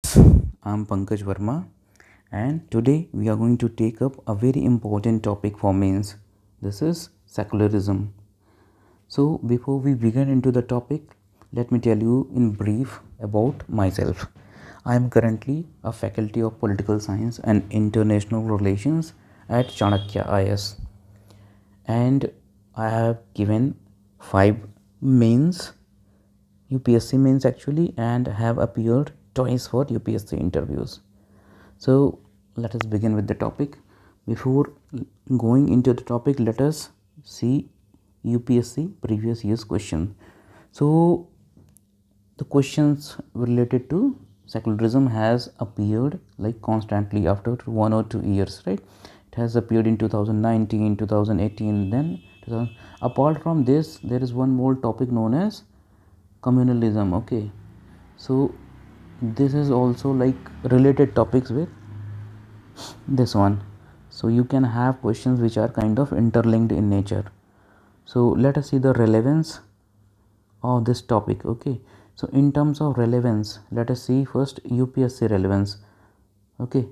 students, I'm Pankaj Verma and today we are going to take up a very important topic for mains. This is secularism. So before we begin into the topic, let me tell you in brief about myself. I am currently a faculty of political science and international relations at Chanakya IS and I have given 5 mains UPSC mains actually and have appeared twice for UPSC interviews. So let us begin with the topic. Before going into the topic, let us see UPSC previous year's question. So the questions related to secularism has appeared like constantly after 1 or 2 years, right? It has appeared in 2019, 2018, then 2000. Apart from this, there is one more topic known as communalism. Okay, so this is also like related topics with this one, so you can have questions which are kind of interlinked in nature. So let us see the relevance of this topic. Okay, so in terms of relevance, let us see first UPSC relevance. Okay,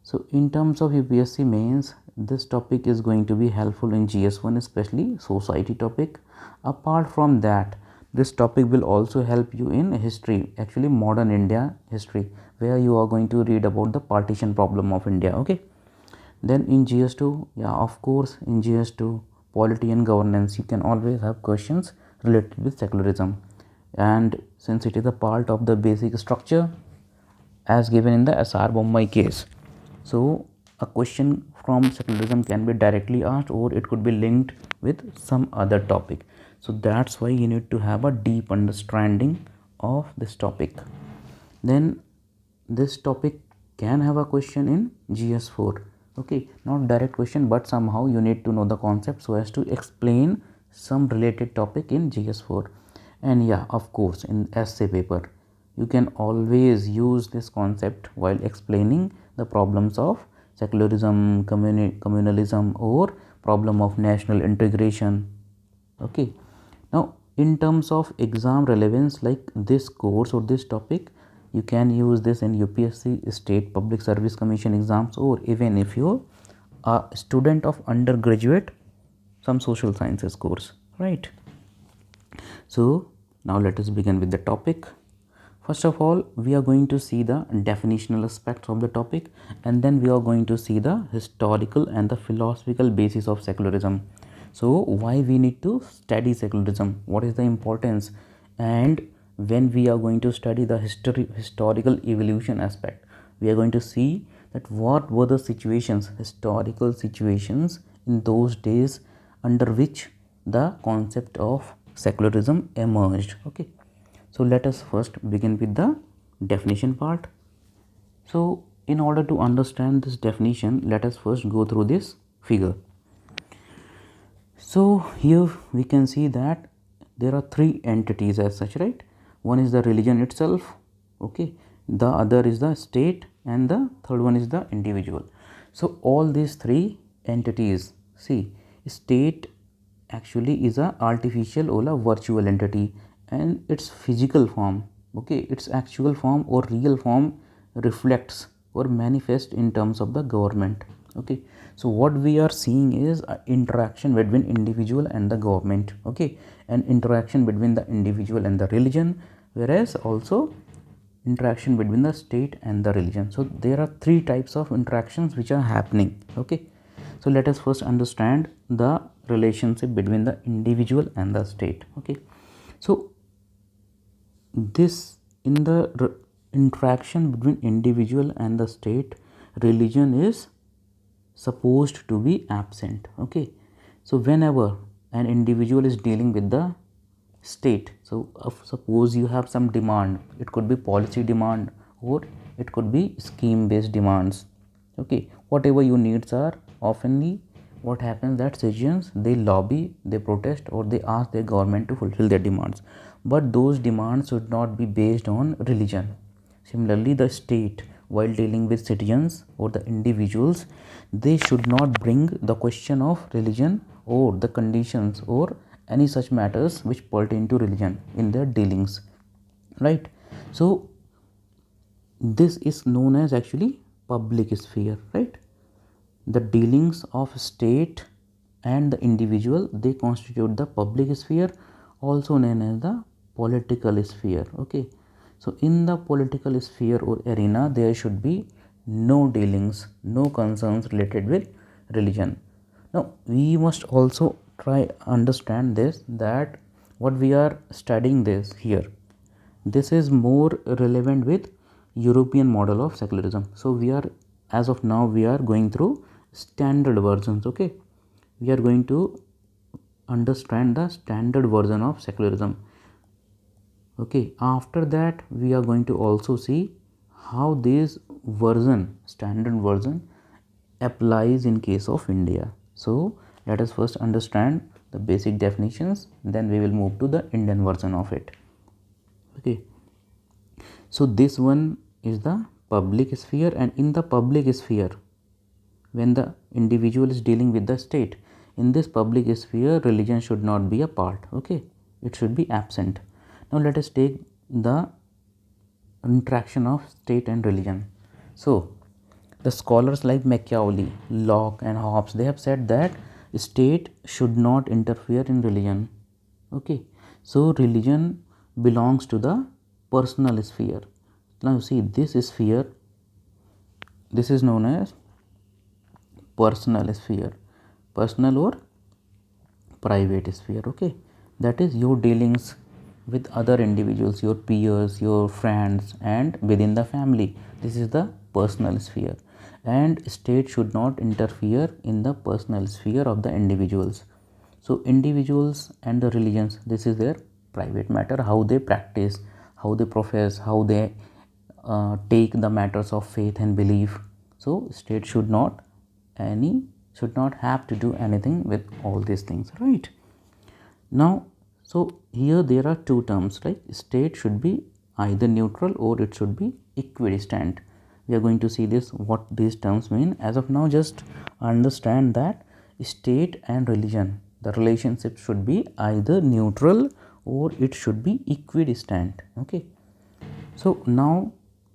so in terms of UPSC mains, this topic is going to be helpful in GS1, especially society topic. Apart from that, this topic will also help you in history, actually modern India history, where you are going to read about the partition problem of India. Okay, then in GS2, yeah, of course, in GS2 polity and governance, you can always have questions related with secularism, and since it is a part of the basic structure as given in the SR Bombay case, so a question from secularism can be directly asked or it could be linked with some other topic. So that's why you need to have a deep understanding of this topic. Then this topic can have a question in GS4. Okay, not direct question, but somehow you need to know the concept so as to explain some related topic in GS4. And yeah, of course, in essay paper you can always use this concept while explaining the problems of secularism, communalism, or problem of national integration. Okay, now in terms of exam relevance, like this course or this topic, you can use this in UPSC state public service commission exams, or even if you're a student of undergraduate some social sciences course, right? So now let us begin with the topic. First of all, we are going to see the definitional aspects of the topic, and then we are going to see the historical and the philosophical basis of secularism. So why we need to study secularism, what is the importance, and when we are going to study the historical evolution aspect, we are going to see that what were the situations, historical situations in those days under which the concept of secularism emerged. Okay, so let us first begin with the definition part. So in order to understand this definition, let us first go through this figure. So here we can see that there are 3 entities as such, right? One is the religion itself, okay, the other is the state, and the third one is the individual. So all these 3 entities, see, state actually is a artificial or a virtual entity, and its physical form, okay, its actual form or real form reflects or manifests in terms of the government. Okay, so what we are seeing is a interaction between individual and the government, okay, and interaction between the individual and the religion, whereas also interaction between the state and the religion. So there are 3 types of interactions which are happening. Okay, so let us first understand the relationship between the individual and the state. Okay, so this in the interaction between individual and the state, religion is supposed to be absent. Okay, so whenever an individual is dealing with the state, so suppose you have some demand, it could be policy demand or it could be scheme based demands. Okay, whatever your needs are, oftenly what happens that citizens, they lobby, they protest, or they ask their government to fulfill their demands, but those demands should not be based on religion. Similarly, the state, while dealing with citizens or the individuals, they should not bring the question of religion or the conditions or any such matters which pertain to religion in their dealings, right? So this is known as actually public sphere, right? The dealings of state and the individual, they constitute the public sphere, also known as the political sphere. Okay, so in the political sphere or arena, there should be no dealings, no concerns related with religion. Now we must also try understand this, that what we are studying this here, this is more relevant with European model of secularism. So we are, as of now, we are going through standard versions. Okay, we are going to understand the standard version of secularism. Okay, after that we are going to also see how this version, standard version, applies in case of India. So let us first understand the basic definitions, then we will move to the Indian version of it. Okay, so this one is the public sphere, and in the public sphere, when the individual is dealing with the state, in this public sphere, religion should not be a part. Okay, it should be absent. Now let us take the interaction of state and religion. So the scholars like Machiavelli, Locke and Hobbes, they have said that state should not interfere in religion. Okay, so religion belongs to the personal sphere. Now see, this sphere, this is known as personal sphere, personal or private sphere. Okay, that is your dealings with other individuals, your peers, your friends, and within the family. This is the personal sphere, and state should not interfere in the personal sphere of the individuals. So individuals and the religions, this is their private matter, how they practice, how they profess, how they take the matters of faith and belief. So state should not have to do anything with all these things, right? Now, so here there are two terms, right? State should be either neutral or it should be equidistant. We are going to see this, what these terms mean. As of now, just understand that state and religion, the relationship should be either neutral or it should be equidistant. Okay, so now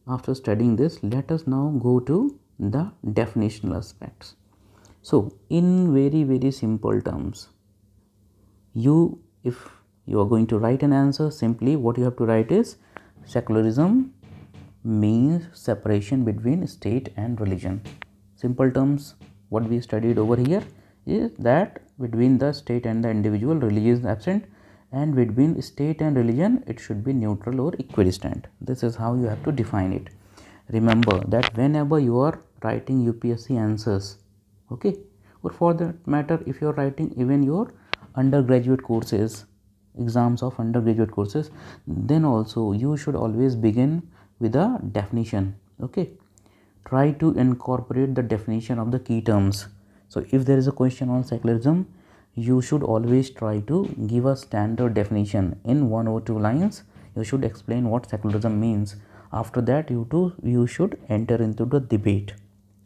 after studying this, let us now go to the definitional aspects. So in very simple terms, if you are going to write an answer, simply what you have to write is secularism means separation between state and religion. Simple terms, what we studied over here is that between the state and the individual, religion is absent, and between state and religion, it should be neutral or equidistant. This is how you have to define it. Remember that whenever you are writing UPSC answers, okay, or for that matter, if you are writing even your undergraduate courses, exams of undergraduate courses, then also you should always begin with a definition. Okay, try to incorporate the definition of the key terms. So if there is a question on secularism, you should always try to give a standard definition in 1 or 2 lines. You should explain what secularism means. After that, you should enter into the debate,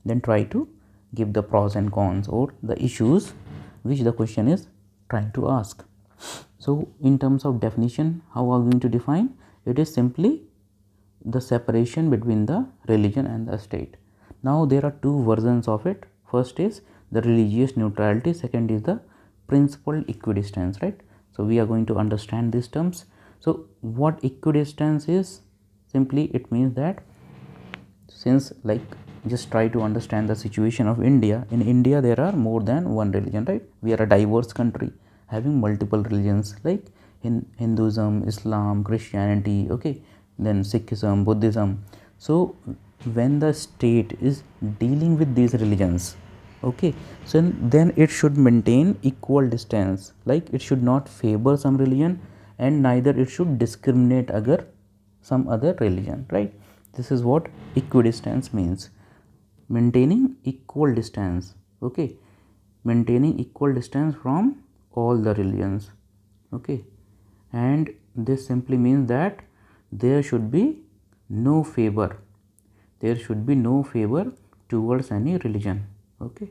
then try to give the pros and cons or the issues which the question is trying to ask. So in terms of definition, how are we going to define? It is simply the separation between the religion and the state. Now there are two versions of it. First is the religious neutrality, second is the principled equidistance, right? So we are going to understand these terms. So what equidistance is? Simply it means that, since like, just try to understand the situation of India. In India there are more than one religion, right? We are a diverse country having multiple religions like in Hinduism, Islam, Christianity, okay, then Sikhism, Buddhism. So when the state is dealing with these religions, okay, so then it should maintain equal distance, like it should not favor some religion and neither it should discriminate against some other religion, right? This is what equidistance means, maintaining equal distance. Okay, maintaining equal distance from all the religions. Okay, and this simply means that there should be no favor, there should be no favor towards any religion. Okay,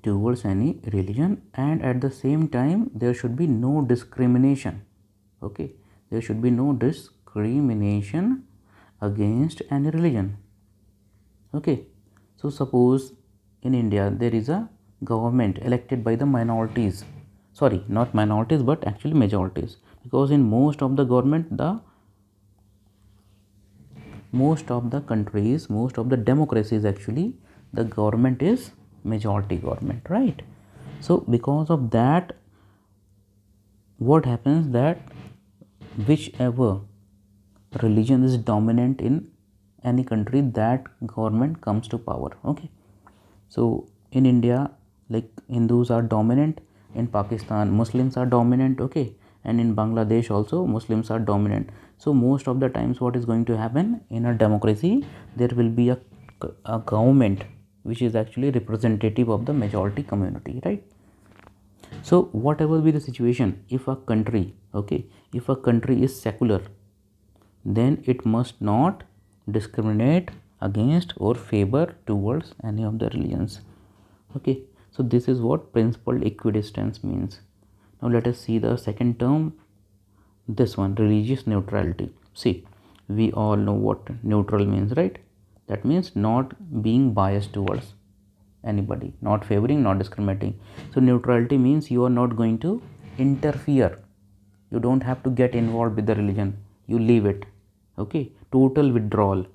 towards any religion, and at the same time there should be no discrimination. Okay, there should be no discrimination discrimination against any religion. Okay, so suppose in India there is a government elected by the minorities, sorry, not minorities but actually majorities, because in most of the government, the most of the countries, most of the democracies, actually the government is majority government, right? So because of that, what happens that whichever religion is dominant in any country, that government comes to power. Okay, so in India, like Hindus are dominant, in Pakistan Muslims are dominant, okay, and in Bangladesh also Muslims are dominant. So most of the times what is going to happen in a democracy, there will be a government which is actually representative of the majority community, right? So whatever be the situation, if a country, okay, if a country is secular, then it must not discriminate against or favor towards any of the religions. Okay, so this is what principled equidistance means. Now let us see the second term, this one, religious neutrality. See, we all know what neutral means, right? That means not being biased towards anybody, not favoring, not discriminating. So neutrality means you are not going to interfere, you don't have to get involved with the religion, you leave it. Okay, total withdrawal.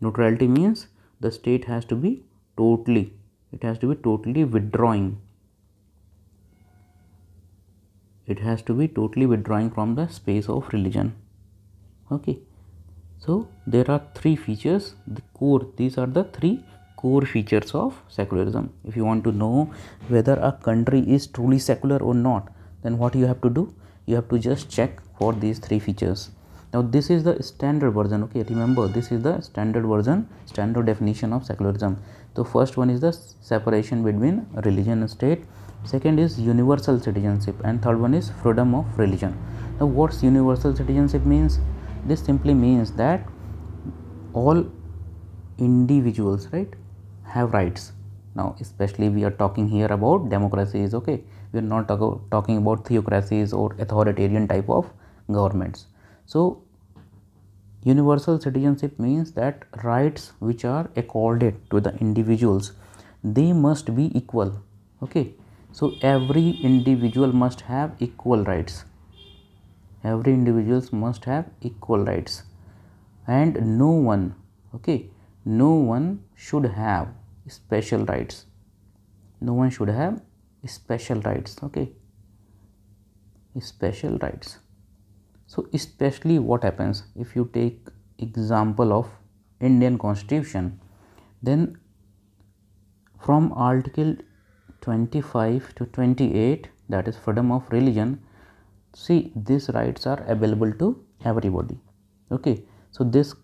Neutrality means the state has to be totally, it has to be totally withdrawing, it has to be totally withdrawing from the space of religion. Okay, so there are three features, the core, these are the three core features of secularism. If you want to know whether a country is truly secular or not, then what you have to do, you have to just check for these three features. Now this is the standard version, okay, remember this is the standard version, standard definition of secularism. So first one is the separation between religion and state, second is universal citizenship, and third one is freedom of religion. Now what's universal citizenship means? This simply means that all individuals, right, have rights. Now especially we are talking here about democracies, okay, we are not talking about theocracies or authoritarian type of governments. So universal citizenship means that rights which are accorded to the individuals, they must be equal. Okay, so every individual must have equal rights, every individuals must have equal rights, and no one, okay, no one should have special rights, no one should have special rights. Okay, special rights. So especially what happens if you take example of Indian Constitution, then from article 25 to 28, that is freedom of religion, see these rights are available to everybody. Okay, so this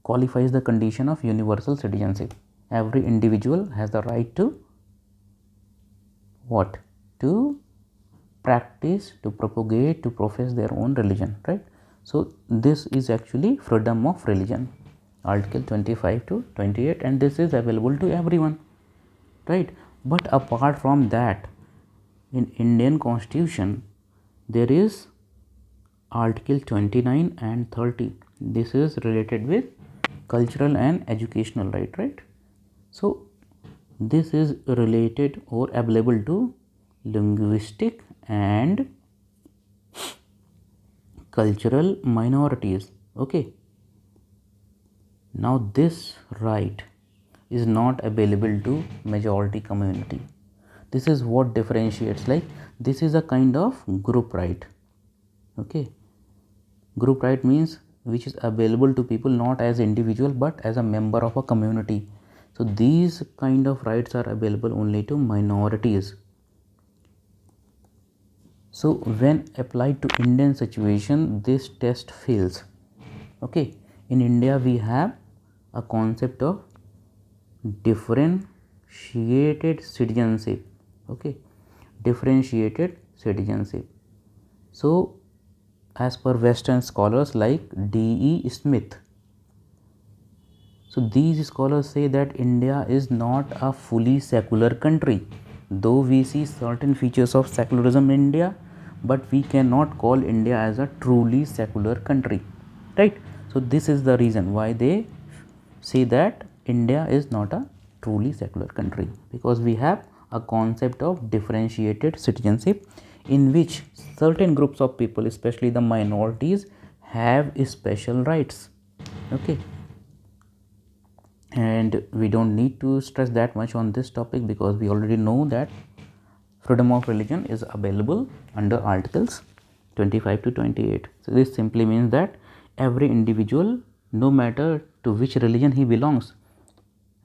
qualifies the condition of universal citizenship. Every individual has the right to what? To practice, to propagate, to profess their own religion, right? So this is actually freedom of religion, article 25 to 28, and this is available to everyone, right? But apart from that, in Indian Constitution there is article 29 and 30, this is related with cultural and educational right? So this is related or available to linguistic and cultural minorities. Okay, now this right is not available to majority community. This is what differentiates, like this is a kind of group right. Okay, group right means which is available to people not as individual but as a member of a community. So these kind of rights are available only to minorities. So when applied to Indian situation, this test fails. Okay, in India we have a concept of differentiated citizenship. Okay, differentiated citizenship. So as per Western scholars like D.E. Smith, so these scholars say that India is not a fully secular country. Though we see certain features of secularism in India, but we cannot call India as a truly secular country. right? So this is the reason why they say that India is not a truly secular country, because we have a concept of differentiated citizenship in which certain groups of people, especially the minorities, have special rights. Okay, and we don't need to stress that much on this topic, because we already know that freedom of religion is available under articles 25 to 28. So this simply means that every individual, no matter to which religion he belongs,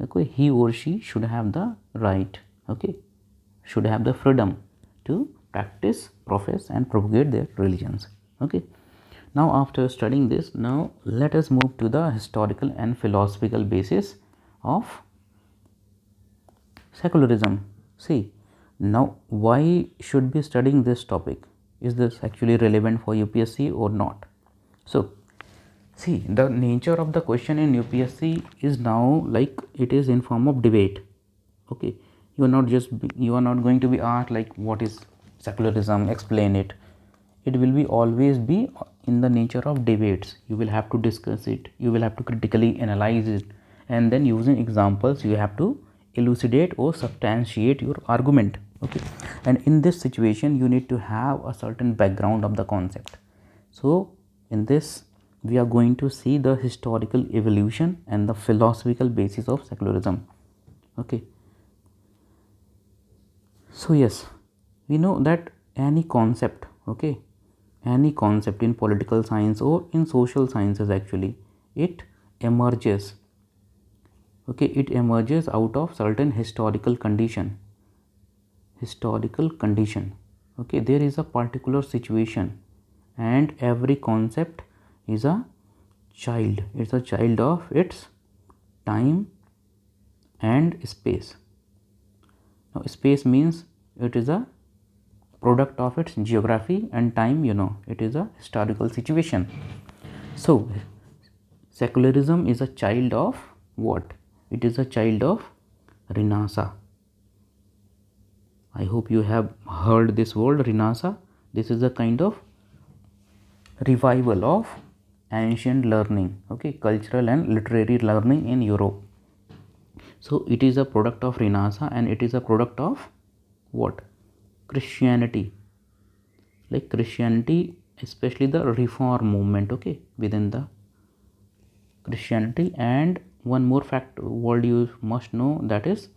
okay, he or she should have the right, okay, should have the freedom to practice, profess and propagate their religions. Okay, now after studying this, now let us move to the historical and philosophical basis of secularism. See, now why should be studying this topic? Is this actually relevant for UPSC or not? So see, the nature of the question in UPSC is now like it is in form of debate. Okay, you are not going to be asked like what is secularism, explain it. It will be always be in the nature of debates. You will have to discuss it, you will have to critically analyze it, and then using examples you have to elucidate or substantiate your argument. Okay, and in this situation you need to have a certain background of the concept. So in this we are going to see the historical evolution and the philosophical basis of secularism. Okay, so yes, we know that any concept, okay, any concept in political science or in social sciences, actually it emerges, okay, it emerges out of certain historical condition. Okay, there is a particular situation, and every concept is a child, it's a child of its time and space. Now space means it is a product of its geography, and time, it is a historical situation. So secularism is a child of what? It is a child of Renaissance. I hope you have heard this word Renaissance. This is a kind of revival of ancient learning, okay, cultural and literary learning in Europe. So it is a product of Renaissance, and it is a product of what? Christianity. Like Christianity, especially the reform movement, okay, within the Christianity. And one more fact word you must know, that is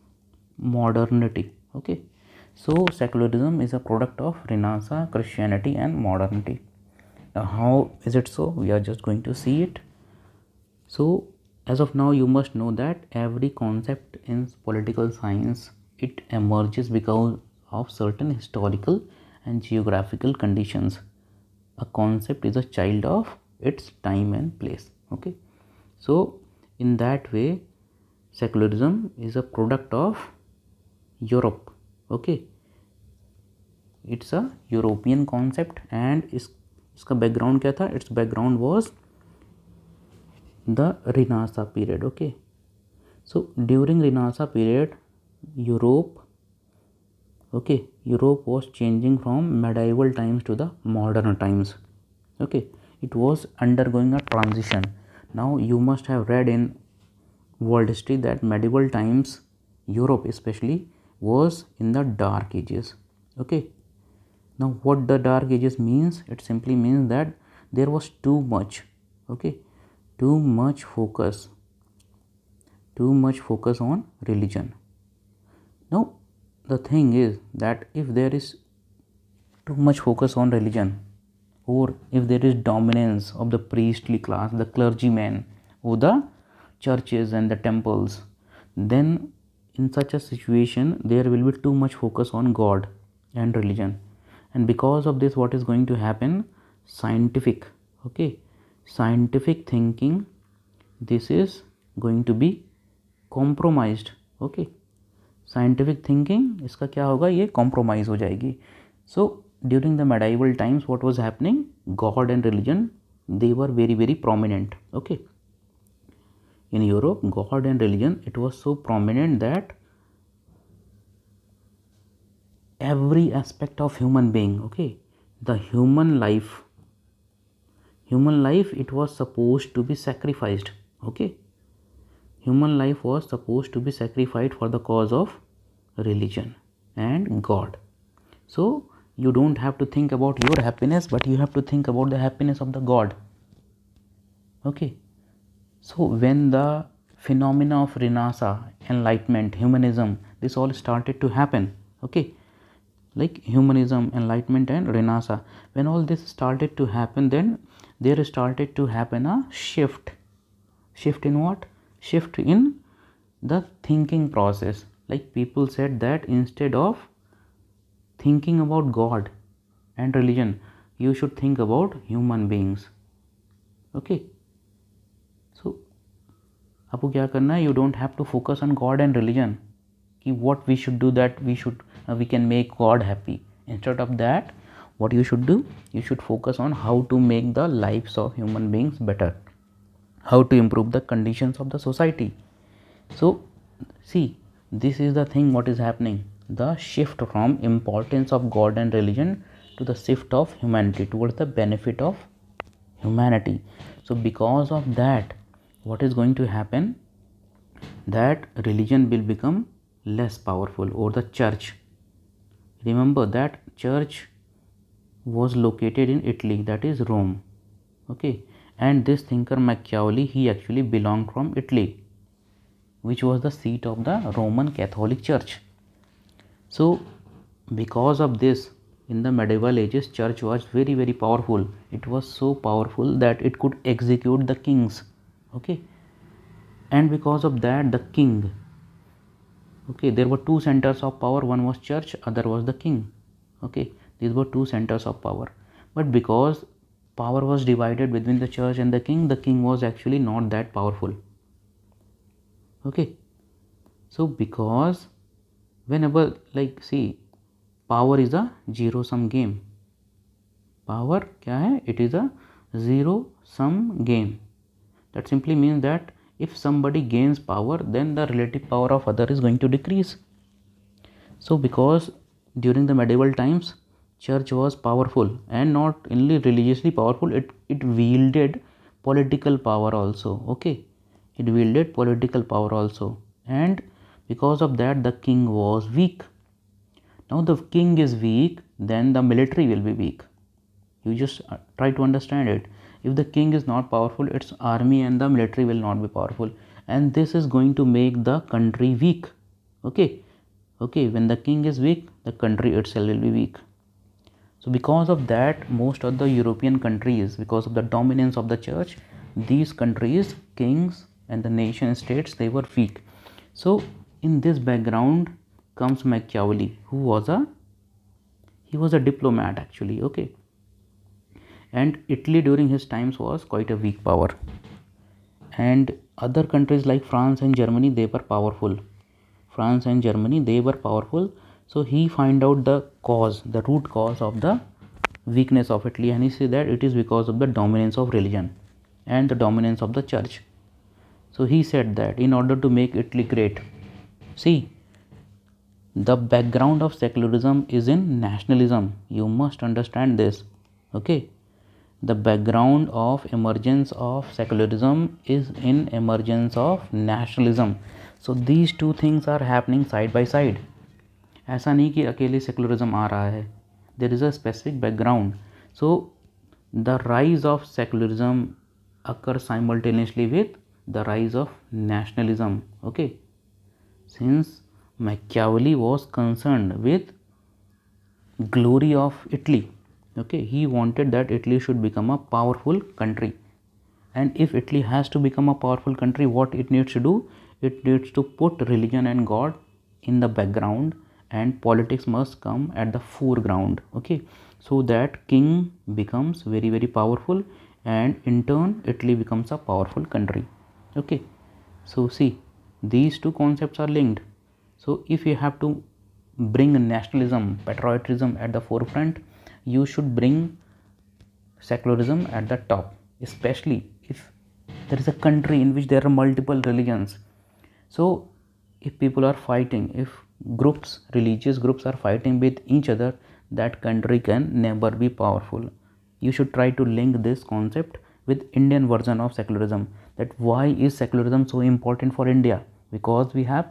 modernity. Okay, so secularism is a product of Renaissance, Christianity and modernity. Now how is it so? We are just going to see it. So as of now you must know that every concept in political science, it emerges because of certain historical and geographical conditions. A concept is a child of its time and place. Okay, so in that way secularism is a product of Europe. Okay, it's a European concept, and इसका background क्या था? Its background was the Renaissance period. Okay, so during Renaissance period, Europe, okay, Europe was changing from medieval times to the modern times. Okay, it was undergoing a transition. Now you must have read in world history that medieval times, Europe especially, was in the dark ages. Okay, now what the dark ages means? It simply means that there was too much, okay, too much focus on religion. Now the thing is that if there is too much focus on religion, or if there is dominance of the priestly class, the clergymen, or the churches and the temples, then in such a situation there will be too much focus on God and religion. And because of this, what is going to happen? Scientific, okay, scientific thinking, this is going to be compromised. Okay, scientific thinking इसका क्या होगा? ये compromise हो जाएगी. So during the medieval times what was happening? God and religion, they were very very prominent. Okay, in Europe, God and religion, it was so prominent that every aspect of human being, okay, the human life, human life, it was supposed to be sacrificed. Okay, human life was supposed to be sacrificed for the cause of religion and God. So you don't have to think about your happiness, but you have to think about the happiness of the God. Okay, so when the phenomena of Renaissance, enlightenment, humanism, this all started to happen. Okay, like humanism, enlightenment and Renaissance, when all this started to happen, then there started to happen a shift in what? Shift in the thinking process. Like people said that instead of thinking about God and religion, you should think about human beings. Okay, so आपको क्या करना है? You don't have to focus on God and religion कि what we should do, that we can make God happy. Instead of that, what you should do, you should focus on how to make the lives of human beings better, how to improve the conditions of the society. So see, this is the thing what is happening, the shift from importance of God and religion to the shift of humanity towards the benefit of humanity. So because of that, what is going to happen, that religion will become less powerful, or the church. Remember that church was located in Italy, that is Rome. Okay, and this thinker Machiavelli, he actually belonged from Italy, which was the seat of the Roman Catholic Church. So because of this, in the medieval ages, church was very powerful. It was so powerful that it could execute the kings. Okay, and because of that, the king, okay, there were two centers of power, one was church, other was the king. Okay, these were two centers of power, but because power was divided between the church and the king was actually not that powerful. Okay, so because whenever, like, see, power is a zero sum game. Power क्या है? It is a zero sum game. That simply means that if somebody gains power, then the relative power of other is going to decrease. So because during the medieval times, church was powerful, and not only religiously powerful, it wielded political power also. Okay, it wielded political power also, and because of that, the king was weak. Now the king is weak, then the military will be weak. You just try to understand it. If the king is not powerful, its army and the military will not be powerful, and this is going to make the country weak. Okay, when the king is weak, the country itself will be weak. So because of that, most of the European countries, because of the dominance of the church, these countries, kings and the nation states, they were weak. So in this background comes Machiavelli, who was a diplomat actually. Okay, and Italy during his times was quite a weak power, and other countries like France and Germany, they were powerful. So he find out the root cause of the weakness of Italy, and he said that it is because of the dominance of religion and the dominance of the church. So he said that in order to make Italy great, see, the background of secularism is in nationalism. You must understand this. Okay, the background of emergence of secularism is in emergence of nationalism. So these two things are happening side by side. ऐसा नहीं कि अकेले secularism आ रहा है. There is a specific background. So the rise of secularism occurs simultaneously with the rise of nationalism. Okay, since Machiavelli was concerned with glory of Italy. Okay, he wanted that Italy should become a powerful country, and if Italy has to become a powerful country, what it needs to do, it needs to put religion and God in the background, and politics must come at the foreground. Okay, so that king becomes very powerful, and in turn Italy becomes a powerful country. Okay, so see, these two concepts are linked. So if you have to bring nationalism, patriotism at the forefront, you should bring secularism at the top, especially if there is a country in which there are multiple religions. So if people are fighting, if religious groups are fighting with each other, that country can never be powerful. you should try to link this concept with Indian version of secularism, that why is secularism so important for India, because we have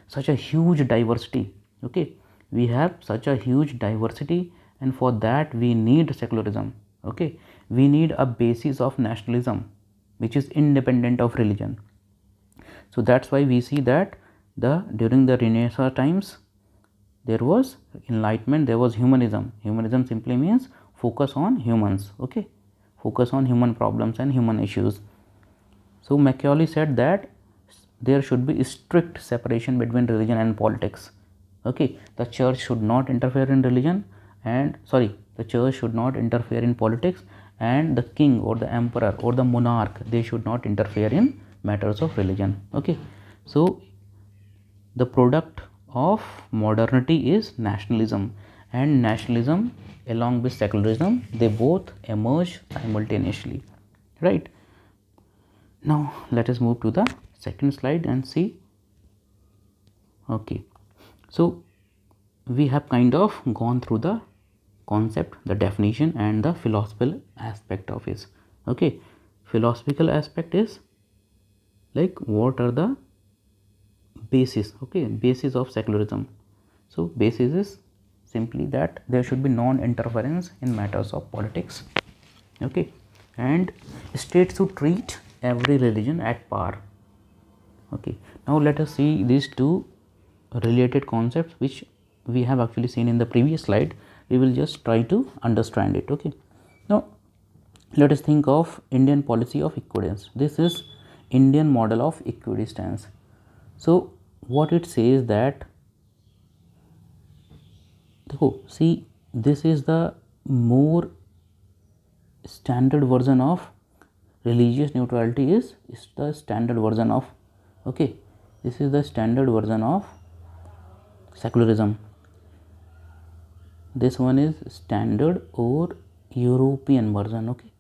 such a huge diversity. Okay, we have such a huge diversity, and for that we need secularism. Okay, we need a basis of nationalism which is independent of religion. So that's why we see that during the Renaissance times there was enlightenment, there was humanism. Humanism simply means focus on humans. Okay, focus on human problems and human issues. So Machiavelli said that there should be strict separation between religion and politics. Okay, the church should not interfere in religion, and the church should not interfere in politics, and the king or the emperor or the monarch, they should not interfere in matters of religion. Okay, so the product of modernity is nationalism, and nationalism along with secularism, they both emerge simultaneously, right? Now let us move to the second slide and see. Okay, so we have kind of gone through the concept, the definition, and the philosophical aspect of it. Okay, philosophical aspect is like what are the basis. Okay, basis of secularism. So basis is simply that there should be non-interference in matters of politics. Okay, and states should treat every religion at par. Okay, now let us see these two related concepts which we have actually seen in the previous slide. We will just try to understand it. Okay, now let us think of Indian policy of equidistance. This is Indian model of equidistance. So what it says that, see, this is the more standard version of religious neutrality, is the standard version of, okay, this is the standard version of secularism. This one is standard or European version. Okay,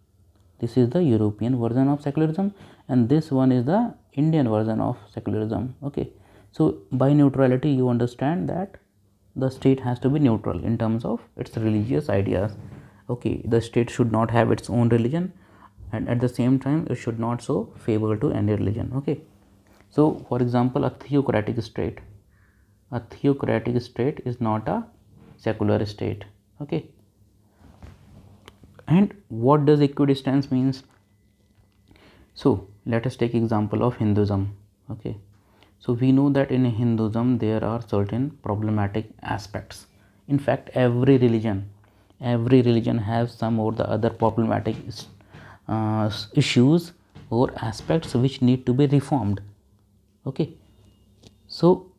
this is the European version of secularism, and this one is the Indian version of secularism. Okay, so by neutrality you understand that the state has to be neutral in terms of its religious ideas. Okay, the state should not have its own religion, and at the same time it should not show favor to any religion. Okay, so for example, a theocratic state is not a secular state. Okay, and what does equidistance means? So let us take example of Hinduism. Okay, so we know that in Hinduism there are certain problematic aspects. In fact, every religion has some or the other problematic issues or aspects which need to be reformed. Okay, so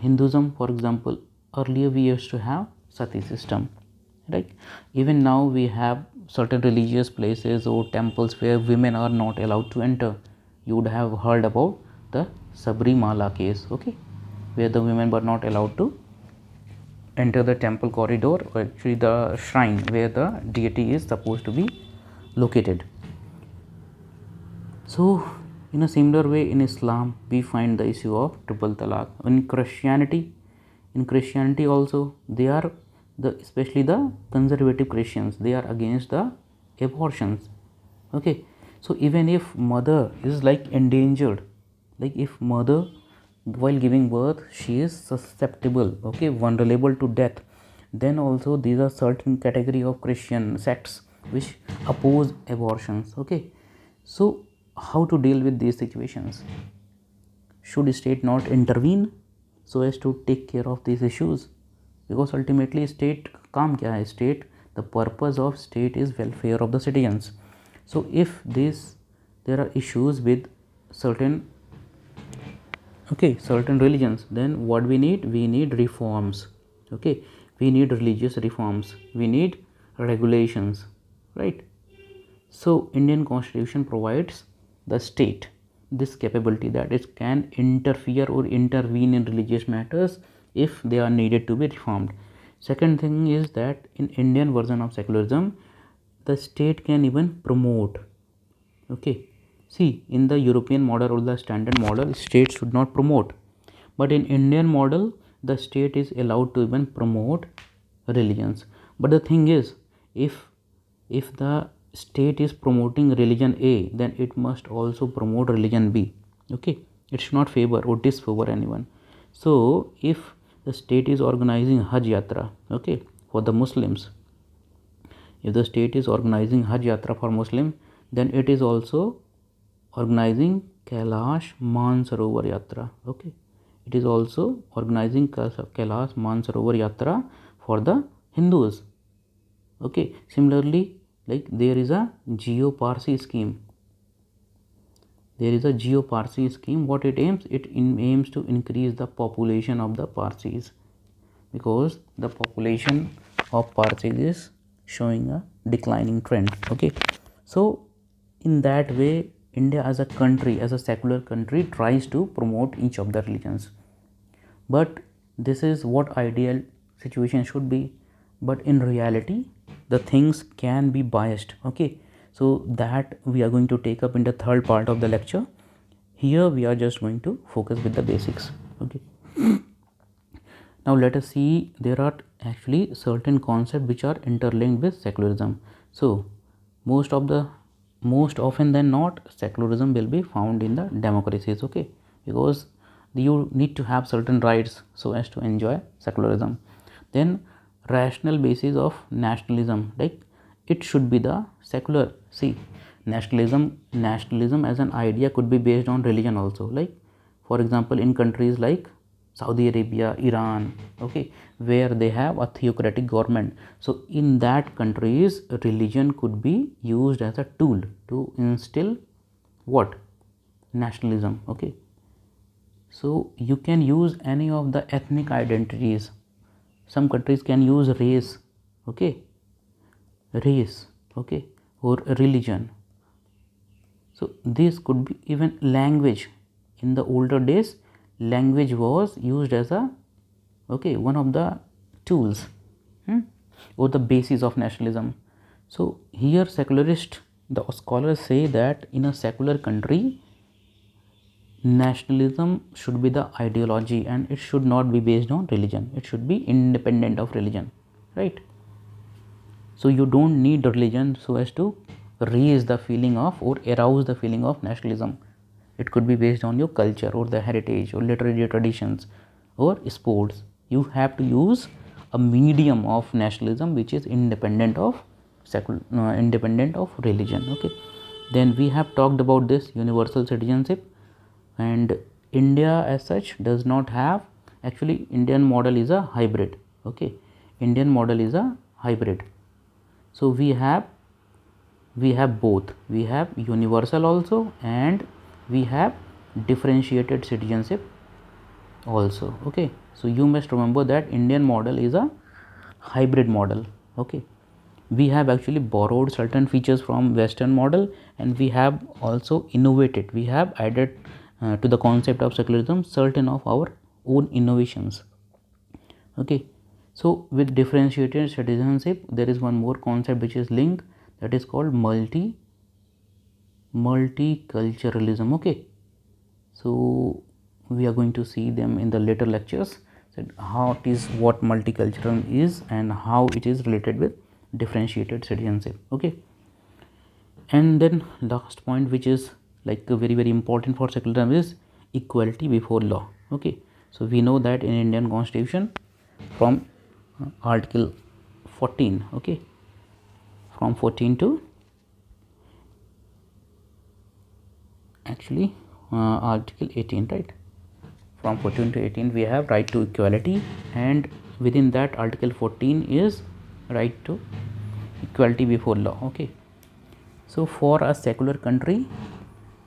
Hinduism, for example, earlier we used to have sati system, right? Even now we have certain religious places or temples where women are not allowed to enter. You would have heard about the Sabrimala case, okay, where the women were not allowed to enter the temple corridor, or actually the shrine where the deity is supposed to be located. So in a similar way, in Islam we find the issue of triple talaq. In Christianity also, they are especially the conservative Christians, they are against the abortions. Okay, so even if mother is like endangered, like if mother while giving birth she is susceptible, okay, vulnerable to death, then also these are certain category of Christian sects which oppose abortions. Okay, so how to deal with these situations? Should state not intervene so as to take care of these issues? Because ultimately state काम क्या है? State, the purpose of state is welfare of the citizens. So if there are issues with certain religions, then what we need reforms. Okay, we need religious reforms, we need regulations, right? So Indian Constitution provides the state this capability that it can interfere or intervene in religious matters if they are needed to be reformed. Second thing is that in Indian version of secularism, the state can even promote. Okay, see, in the European model or the standard model, state should not promote, but in Indian model the state is allowed to even promote religions. But the thing is, if if the state is promoting religion A, then it must also promote religion B. Okay, it should not favor or disfavor anyone. So if the state is organizing Hajj Yatra, okay, for the Muslims, if the state is organizing Hajj Yatra for Muslim, then it is also organizing Kailash Mansarovar Yatra. Okay, it is also organizing Kailash Mansarovar Yatra for the Hindus. Okay, similarly, like there is a Geo-Parsi scheme. There is a Geo-Parsi scheme. What it aims? It aims to increase the population of the Parsis, because the population of Parsis is showing a declining trend. Okay, so in that way, India as a country, as a secular country, tries to promote each of the religions. But this is what ideal situation should be. But in reality, the things can be biased. Okay, so that we are going to take up in the third part of the lecture. Here we are just going to focus with the basics. Okay, now let us see, there are actually certain concepts which are interlinked with secularism. So most often than not, secularism will be found in the democracies. Okay, because you need to have certain rights so as to enjoy secularism. Then rational basis of nationalism, like it should be the secular. See, nationalism as an idea could be based on religion also. Like for example, in countries like Saudi Arabia, Iran, okay, where they have a theocratic government. So in that countries, religion could be used as a tool to instill what? Nationalism. Okay, so you can use any of the ethnic identities. Some countries can use race, okay, okay, or religion. So this could be even language. In the older days, language was used as a, okay, one of the tools, or the basis of nationalism. So here secularist, the scholars say that in a secular country, nationalism should be the ideology and it should not be based on religion. It should be independent of religion, right? So you don't need religion so as to raise the feeling of or arouse the feeling of nationalism. It could be based on your culture or the heritage or literary traditions or sports. You have to use a medium of nationalism which is independent of independent of religion. Okay, then we have talked about this universal citizenship, and India as such does not have, actually Indian model is a hybrid. Okay, Indian model is a hybrid. So we have both. We have universal also and we have differentiated citizenship also. Okay, so you must remember that Indian model is a hybrid model. Okay, we have actually borrowed certain features from Western model and we have also innovated. We have added to the concept of secularism certain of our own innovations. Okay, so with differentiated citizenship, there is one more concept which is linked, that is called multiculturalism. Okay, so we are going to see them in the later lectures, that how it is, what multiculturalism is and how it is related with differentiated citizenship. Okay, and then last point, which is like very important for secularism, is equality before law. Okay, so we know that in Indian constitution from article 14, okay, from 14 to actually article 18, right? From 14 to 18 we have right to equality, and within that article 14 is right to equality before law. Okay, so for a secular country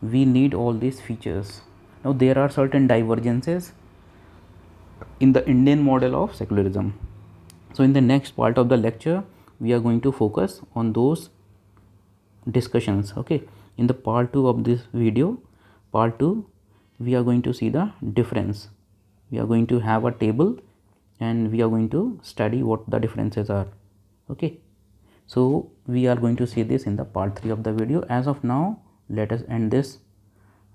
we need all these features. Now there are certain divergences in the Indian model of secularism. So in the next part of the lecture we are going to focus on those discussions. Okay, in the part 2 of this video, part 2, we are going to see the difference. We are going to have a table and we are going to study what the differences are. Okay, so we are going to see this in the part 3 of the video. As of now, let us end this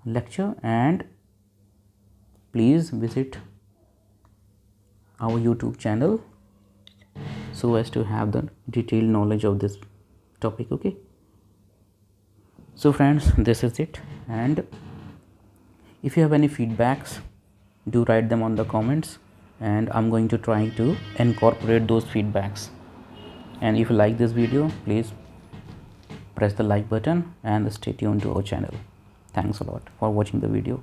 lecture, and please visit our YouTube channel so as to have the detailed knowledge of this topic. Okay, so friends, this is it, and if you have any feedbacks, do write them on the comments, and I'm going to try to incorporate those feedbacks. And if you like this video, please press the like button and stay tuned to our channel. Thanks a lot for watching the video.